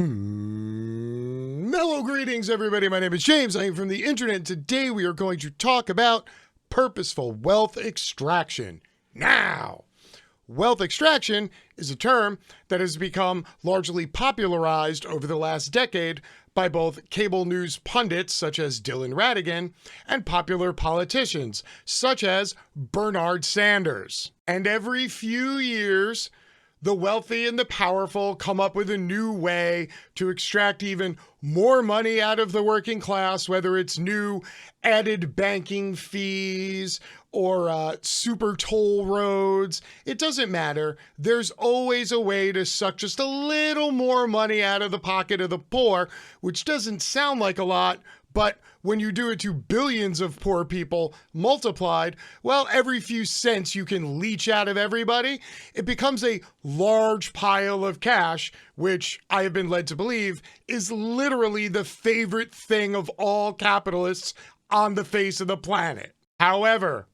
Hello, greetings, everybody. My name is James. I am from the internet, and today we are going to talk about purposeful wealth extraction. Now, wealth extraction is a term that has become largely popularized over the last decade by both cable news pundits such as Dylan Ratigan and popular politicians such as Bernard Sanders. And every few years, the wealthy and the powerful come up with a new way to extract even more money out of the working class, whether it's new added banking fees or super toll roads. It doesn't matter. There's always a way to suck just a little more money out of the pocket of the poor, which doesn't sound like a lot, but when you do it to billions of poor people multiplied, well, every few cents you can leech out of everybody, it becomes a large pile of cash, which I have been led to believe is literally the favorite thing of all capitalists on the face of the planet. However,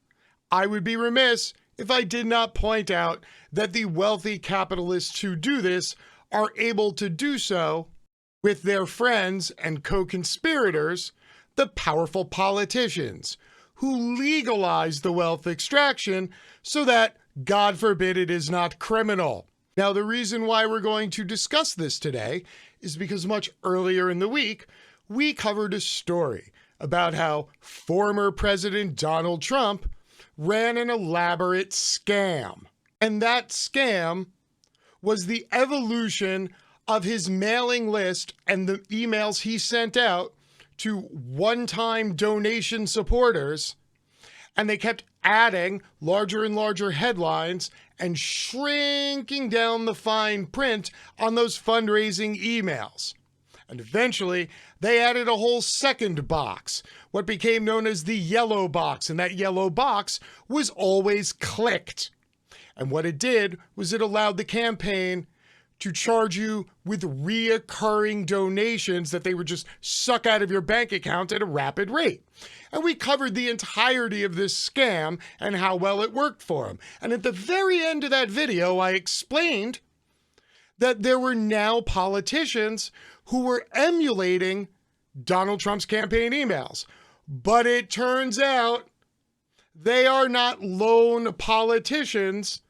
I would be remiss if I did not point out that the wealthy capitalists who do this are able to do so with their friends and co-conspirators, the powerful politicians, who legalize the wealth extraction so that, God forbid, it is not criminal. Now, the reason why we're going to discuss this today is because much earlier in the week, we covered a story about how former President Donald Trump ran an elaborate scam. And that scam was the evolution of his mailing list and the emails he sent out to one-time donation supporters, and they kept adding larger and larger headlines and shrinking down the fine print on those fundraising emails. And eventually, they added a whole second box, what became known as the yellow box, and that yellow box was always clicked. And what it did was it allowed the campaign to charge you with reoccurring donations that they would just suck out of your bank account at a rapid rate. And we covered the entirety of this scam and how well it worked for them. And at the very end of that video, I explained that there were now politicians who were emulating Donald Trump's campaign emails. But it turns out they are not lone politicians,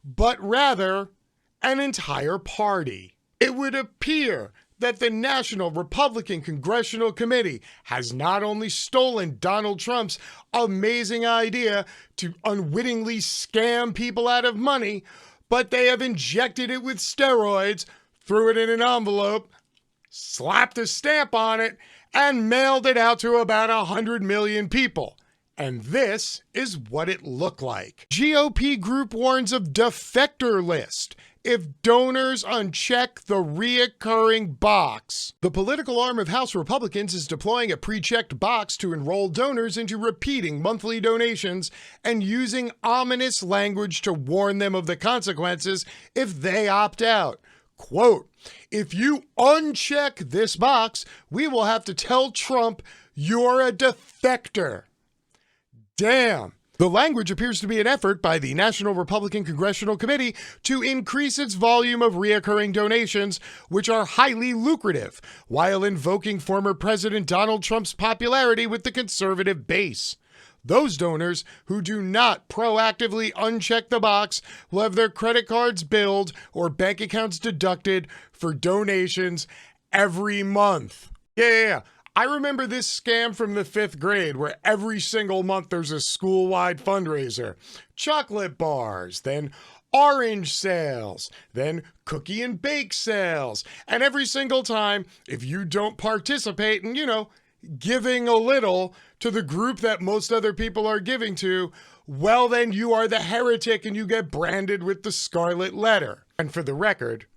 but rather an entire party. It would appear that the National Republican Congressional Committee has not only stolen Donald Trump's amazing idea to unwittingly scam people out of money, but they have injected it with steroids, threw it in an envelope, slapped a stamp on it, and mailed it out to about 100 million people. And this is what it looked like. GOP group warns of defector list if donors uncheck the reoccurring box. The political arm of House Republicans is deploying a pre-checked box to enroll donors into repeating monthly donations and using ominous language to warn them of the consequences if they opt out. Quote, "If you uncheck this box, we will have to tell Trump you're a defector." Damn. The language appears to be an effort by the National Republican Congressional Committee to increase its volume of reoccurring donations, which are highly lucrative, while invoking former President Donald Trump's popularity with the conservative base. Those donors who do not proactively uncheck the box will have their credit cards billed or bank accounts deducted for donations every month. Yeah. I remember this scam from the 5th grade where every single month there's a school-wide fundraiser. Chocolate bars, then orange sales, then cookie and bake sales. And every single time, if you don't participate in, giving a little to the group that most other people are giving to, well, then you are the heretic and you get branded with the scarlet letter. And for the record,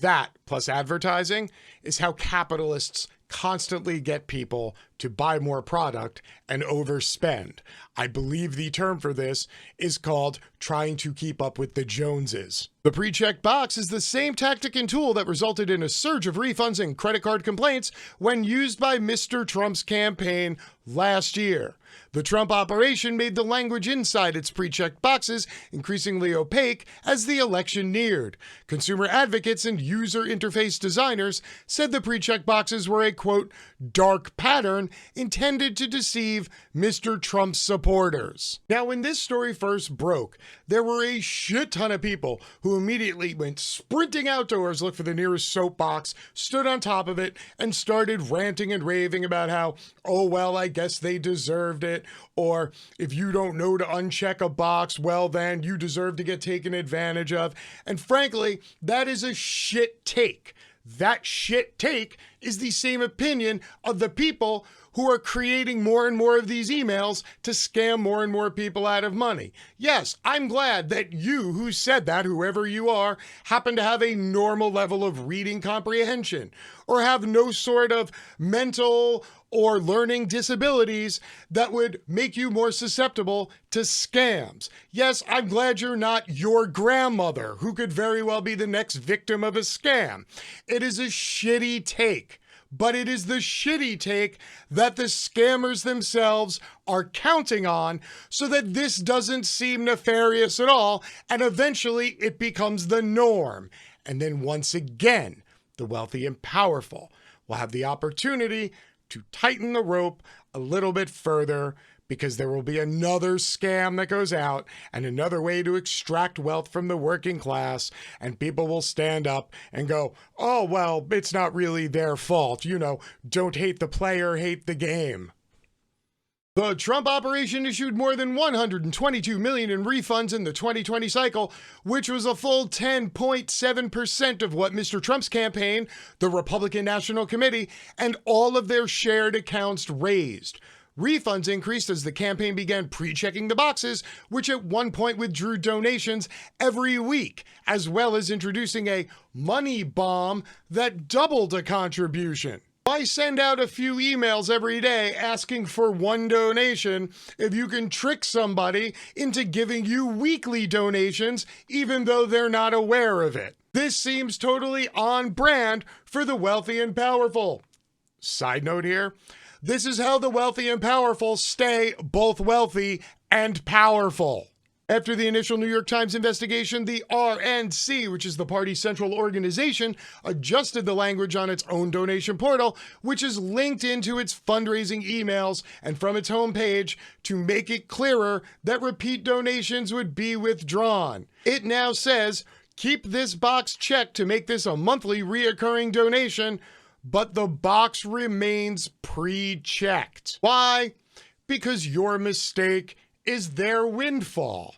that plus advertising is how capitalists constantly get people to buy more product and overspend. I believe the term for this is called trying to keep up with the Joneses. The pre-checked box is the same tactic and tool that resulted in a surge of refunds and credit card complaints when used by Mr. Trump's campaign last year. The Trump operation made the language inside its pre-checked boxes increasingly opaque as the election neared. Consumer advocates and user interface designers said the pre-checked boxes were a, quote, dark pattern intended to deceive Mr. Trump's supporters. Now, when this story first broke, there were a shit ton of people who immediately went sprinting outdoors, looked for the nearest soapbox, stood on top of it, and started ranting and raving about how, oh, well, I guess they deserved it. Or if you don't know to uncheck a box, well, then you deserve to get taken advantage of. And frankly, that is a shit take. That shit take is the same opinion of the people who are creating more and more of these emails to scam more and more people out of money. Yes, I'm glad that you who said that, whoever you are, happen to have a normal level of reading comprehension or have no sort of mental or learning disabilities that would make you more susceptible to scams. Yes, I'm glad you're not your grandmother, who could very well be the next victim of a scam. It is a shitty take, but it is the shitty take that the scammers themselves are counting on so that this doesn't seem nefarious at all, and eventually it becomes the norm. And then once again, the wealthy and powerful will have the opportunity to tighten the rope a little bit further, because there will be another scam that goes out and another way to extract wealth from the working class, and people will stand up and go, oh, well, it's not really their fault. You know, don't hate the player, hate the game. The Trump operation issued more than $122 million in refunds in the 2020 cycle, which was a full 10.7% of what Mr. Trump's campaign, the Republican National Committee, and all of their shared accounts raised. Refunds increased as the campaign began pre-checking the boxes, which at one point withdrew donations every week, as well as introducing a money bomb that doubled a contribution. Why send out a few emails every day asking for one donation if you can trick somebody into giving you weekly donations even though they're not aware of it? This seems totally on brand for the wealthy and powerful. Side note here, this is how the wealthy and powerful stay both wealthy and powerful. After the initial New York Times investigation, the RNC, which is the party's central organization, adjusted the language on its own donation portal, which is linked into its fundraising emails and from its homepage to make it clearer that repeat donations would be withdrawn. It now says, keep this box checked to make this a monthly reoccurring donation, but the box remains pre-checked. Why? Because your mistake is their windfall.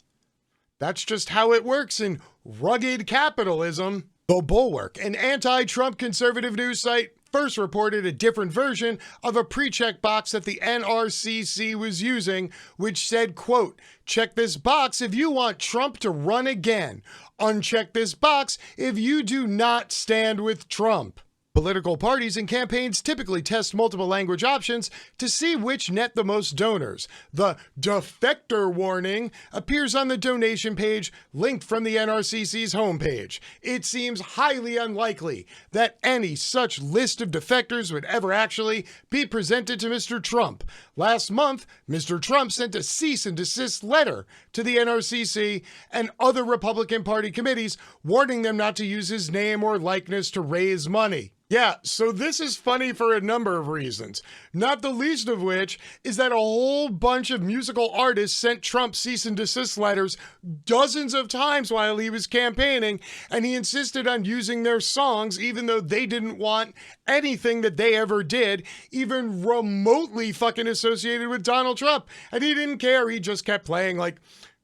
That's just how it works in rugged capitalism. The Bulwark, an anti-Trump conservative news site, first reported a different version of a pre-check box that the NRCC was using, which said, quote, check this box if you want Trump to run again. Uncheck this box if you do not stand with Trump. Political parties and campaigns typically test multiple language options to see which net the most donors. The Defector warning appears on the donation page linked from the NRCC's homepage. It seems highly unlikely that any such list of defectors would ever actually be presented to Mr. Trump. Last month, Mr. Trump sent a cease and desist letter to the NRCC and other Republican Party committees warning them not to use his name or likeness to raise money. Yeah, so this is funny for a number of reasons, not the least of which is that a whole bunch of musical artists sent Trump cease and desist letters dozens of times while he was campaigning, and he insisted on using their songs even though they didn't want anything that they ever did even remotely fucking associated with Donald Trump. And he didn't care. He just kept playing like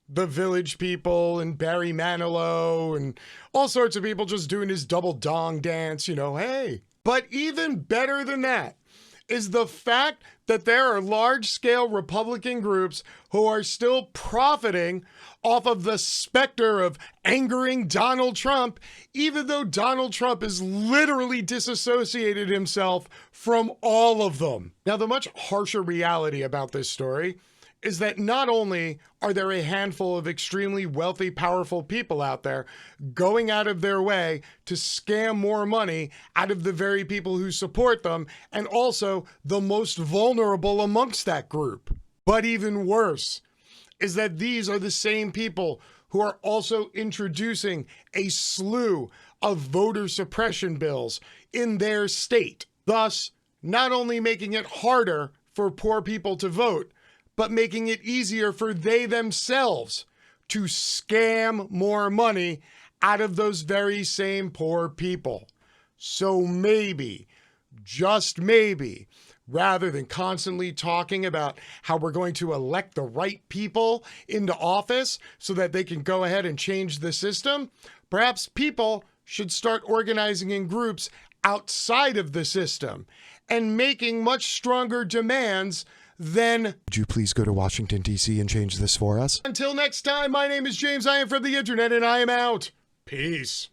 the Village People and Barry Manilow and all sorts of people just doing his double dong dance, you know, hey. But even better than that, is the fact that there are large-scale Republican groups who are still profiting off of the specter of angering Donald Trump, even though Donald Trump has literally disassociated himself from all of them. Now, the much harsher reality about this story is that not only are there a handful of extremely wealthy, powerful people out there going out of their way to scam more money out of the very people who support them, and also the most vulnerable amongst that group. But even worse is that these are the same people who are also introducing a slew of voter suppression bills in their state, thus not only making it harder for poor people to vote, but making it easier for they themselves to scam more money out of those very same poor people. So maybe, just maybe, rather than constantly talking about how we're going to elect the right people into office so that they can go ahead and change the system, perhaps people should start organizing in groups outside of the system and making much stronger demands then. Would you please go to Washington, D.C. and change this for us? Until next time, my name is James. I am from the internet and I am out. Peace.